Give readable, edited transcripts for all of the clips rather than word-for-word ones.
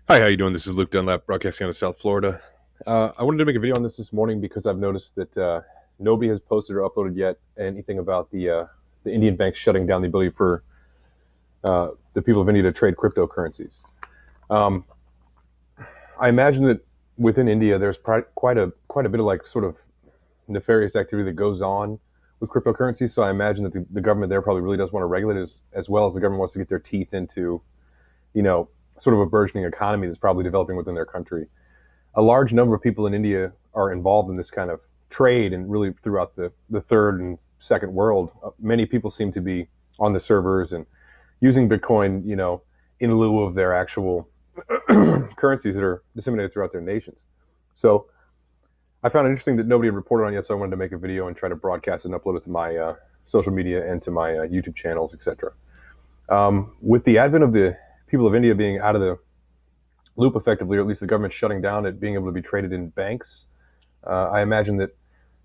Hi, how you doing? This is Luke Dunlap, broadcasting out of South Florida. I wanted to make a video on this morning because I've noticed that nobody has posted or uploaded yet anything about the Indian banks shutting down the ability for the people of India to trade cryptocurrencies. Um, I imagine that within India, there's quite a bit of like sort of nefarious activity that goes on with cryptocurrency. So I imagine that the government there probably really does want to regulate it as well as the government wants to get their teeth into, you know, sort of a burgeoning economy that's probably developing within their country. A large number of people in India are involved in this kind of trade, and really throughout the third and second world, many people seem to be on the servers and using Bitcoin, in lieu of their actual currencies that are disseminated throughout their nations. So I found it interesting that nobody had reported on it yet, so I wanted to make a video and try to broadcast and upload it to my social media and to my YouTube channels, etc. With the advent of the people of India being out of the loop effectively, or at least the government shutting down it being able to be traded in banks, I imagine that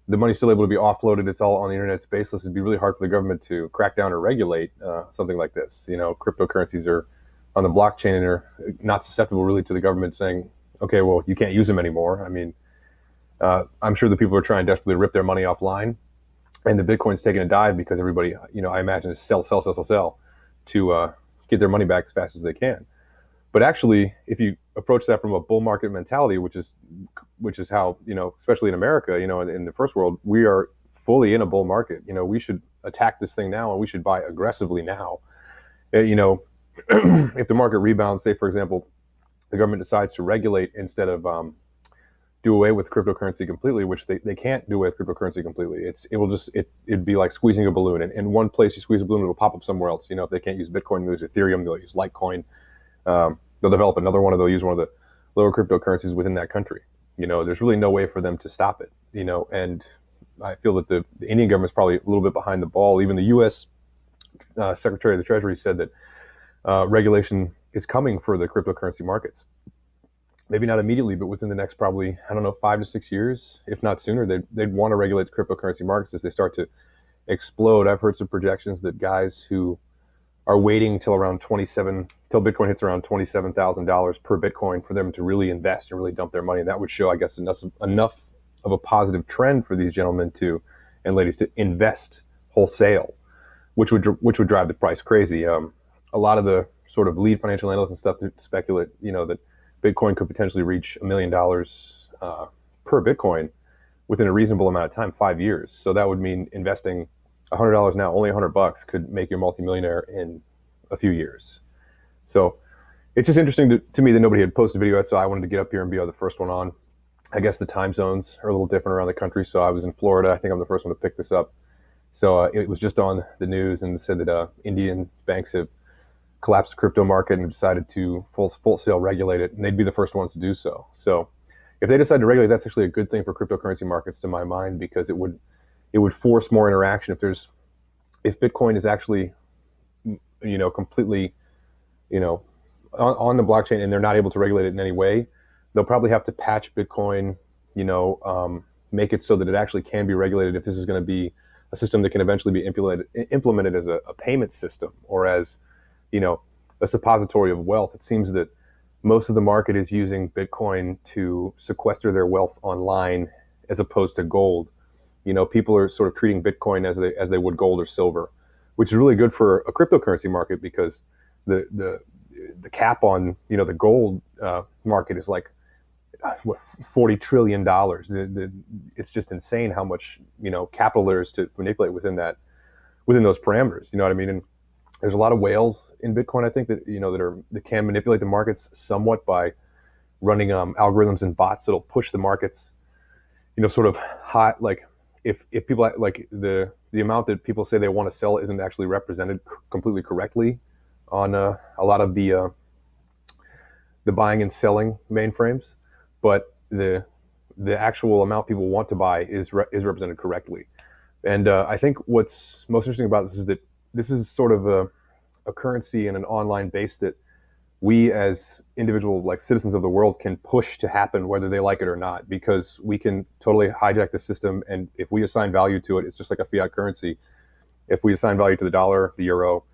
the money's still able to be offloaded. It's all on the internet. It's baseless. It'd be really hard for the government to crack down or regulate something like this. Cryptocurrencies are on the blockchain and are not susceptible really to the government saying, okay, well, you can't use them anymore. I mean, I'm sure the people are trying desperately to rip their money offline, and the Bitcoin's taking a dive because everybody, I imagine, is sell to get their money back as fast as they can. But actually, if you approach that from a bull market mentality, which is how, especially in America, in the first world, we are fully in a bull market. We should attack this thing now, and we should buy aggressively now. If the market rebounds, say for example, the government decides to regulate instead of do away with cryptocurrency completely, which they can't do away with cryptocurrency completely. It'd be like squeezing a balloon. And in one place you squeeze a balloon, it'll pop up somewhere else. If they can't use Bitcoin, they'll use Ethereum, they'll use Litecoin. They'll develop another one, or they'll use one of the lower cryptocurrencies within that country. There's really no way for them to stop it. And I feel that the Indian government is probably a little bit behind the ball. Even the U.S. Secretary of the Treasury said that regulation is coming for the cryptocurrency markets. Maybe not immediately, but within the next probably, I don't know, 5 to 6 years, if not sooner, they'd want to regulate the cryptocurrency markets as they start to explode. I've heard some projections that guys who are waiting till Bitcoin hits around $27,000 per Bitcoin for them to really invest and really dump their money. And that would show, I guess, enough of a positive trend for these gentlemen and ladies to invest wholesale, which would drive the price crazy. A lot of the sort of lead financial analysts and stuff speculate, that Bitcoin could potentially reach $1 million per Bitcoin within a reasonable amount of time, 5 years. So that would mean investing $100 now, only $100 could make you a multimillionaire in a few years. So it's just interesting to me that nobody had posted a video yet, so I wanted to get up here and be the first one on. I guess the time zones are a little different around the country, so I was in Florida. I think I'm the first one to pick this up. So it was just on the news and said that Indian banks have collapsed the crypto market and decided to full scale regulate it, and they'd be the first ones to do so. So if they decide to regulate, that's actually a good thing for cryptocurrency markets, to my mind, because it would force more interaction. If Bitcoin is actually, completely, on the blockchain and they're not able to regulate it in any way, they'll probably have to patch Bitcoin, make it so that it actually can be regulated if this is going to be a system that can eventually be implemented as a payment system, or as, a suppository of wealth. It seems that most of the market is using Bitcoin to sequester their wealth online as opposed to gold. People are sort of treating Bitcoin as they would gold or silver, which is really good for a cryptocurrency market, because the cap on the gold market is like what, $40 trillion. It's just insane how much capital there is to manipulate within those parameters. You know what I mean? And there's a lot of whales in Bitcoin, I think, that can manipulate the markets somewhat by running algorithms and bots that'll push the markets, sort of hot. Like if people, like, the amount that people say they want to sell isn't actually represented completely correctly on a lot of the buying and selling mainframes, but the actual amount people want to buy is represented correctly. And I think what's most interesting about this is that this is sort of a currency and an online base that we as individual, like, citizens of the world can push to happen whether they like it or not, because we can totally hijack the system. And if we assign value to it, it's just like a fiat currency. If we assign value to the dollar, the euro,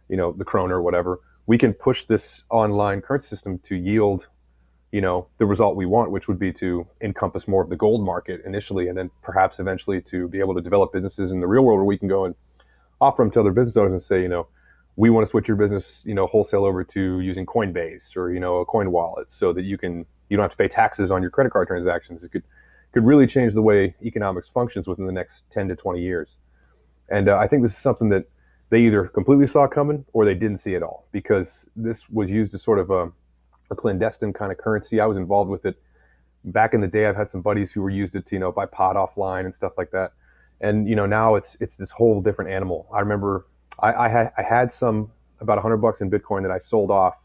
the kroner, whatever, we can push this online currency system to yield the result we want, which would be to encompass more of the gold market initially, and then perhaps eventually to be able to develop businesses in the real world where we can go and offer them to other business owners and say, we want to switch your business, wholesale over to using Coinbase or, a coin wallet so that you don't have to pay taxes on your credit card transactions. It could really change the way economics functions within the next 10 to 20 years. And I think this is something that they either completely saw coming or they didn't see at all, because this was used as sort of a clandestine kind of currency. I was involved with it back in the day. I've had some buddies who were used it to, buy pot offline and stuff like that. And now it's this whole different animal. I remember I had some about $100 in Bitcoin that I sold off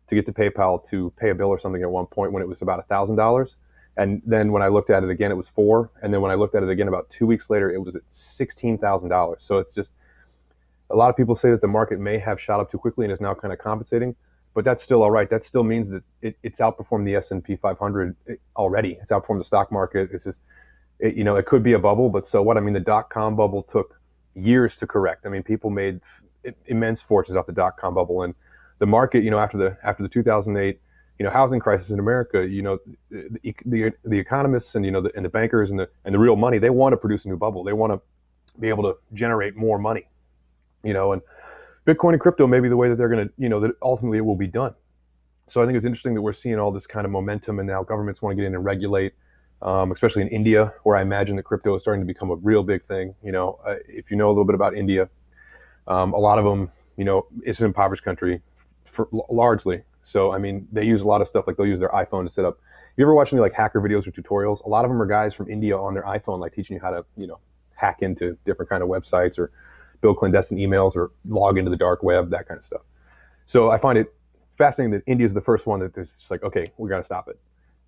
to get to PayPal to pay a bill or something at one point when it was about $1,000. And then when I looked at it again, it was $4. And then when I looked at it again about 2 weeks later, it was at $16,000. So it's just, a lot of people say that the market may have shot up too quickly and is now kind of compensating, but that's still all right. That still means that it's outperformed the S&P 500 already. It's outperformed the stock market. It's just, it could be a bubble, but so what? I mean, the dot-com bubble took years to correct. I mean, people made immense fortunes off the dot-com bubble, and the market, after the 2008, housing crisis in America, the economists and and the bankers and the real money, they want to produce a new bubble. They want to be able to generate more money, and Bitcoin and crypto may be the way that they're going to, that ultimately it will be done. So I think it's interesting that we're seeing all this kind of momentum, and now governments want to get in and regulate, especially in India, where I imagine that crypto is starting to become a real big thing. If you know a little bit about India, a lot of them, it's an impoverished country largely. So, I mean, they use a lot of stuff, like they'll use their iPhone to set up. You ever watch any like hacker videos or tutorials? A lot of them are guys from India on their iPhone, like teaching you how to, hack into different kind of websites or build clandestine emails or log into the dark web, that kind of stuff. So I find it fascinating that India is the first one that is just like, okay, we got to stop it.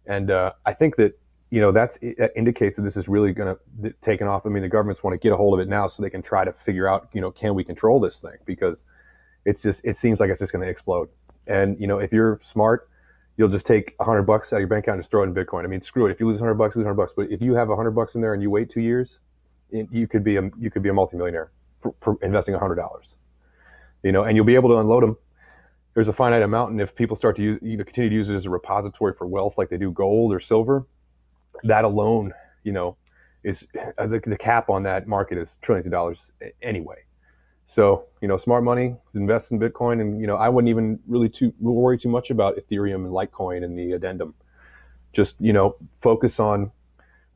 And I think that, that indicates that this is really going to take off. I mean, the governments want to get a hold of it now so they can try to figure out, can we control this thing? Because it seems like it's just going to explode. And, if you're smart, you'll just take $100 out of your bank account and just throw it in Bitcoin. I mean, screw it. If you lose $100, lose $100. But if you have $100 in there and you wait 2 years, you could be a multimillionaire for investing $100. And you'll be able to unload them. There's a finite amount, and if people start to continue to use it as a repository for wealth, like they do gold or silver, that alone, is the cap on that market is trillions of dollars anyway. So, smart money, invest in Bitcoin, and I wouldn't even really worry too much about Ethereum and Litecoin and the addendum. Just focus on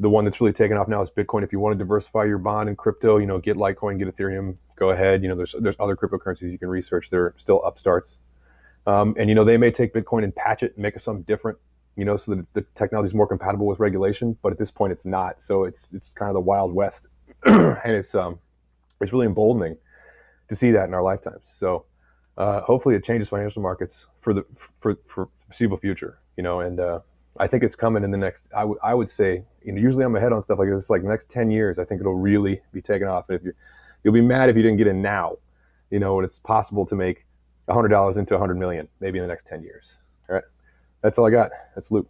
the one that's really taken off now is Bitcoin. If you want to diversify your bond in crypto, get Litecoin, get Ethereum, go ahead. There's other cryptocurrencies you can research. They're still upstarts, and they may take Bitcoin and patch it and make it something different, so that the technology is more compatible with regulation. But at this point, it's not. So it's kind of the Wild West, and it's really emboldening to see that in our lifetimes. So hopefully it changes financial markets for the foreseeable future, and I think it's coming in the next, I would say, usually I'm ahead on stuff like this, like the next 10 years, I think it'll really be taken off. And you'll be mad if you didn't get in now, when it's possible to make $100 into 100 million, maybe in the next 10 years. All right. That's all I got. That's Luke.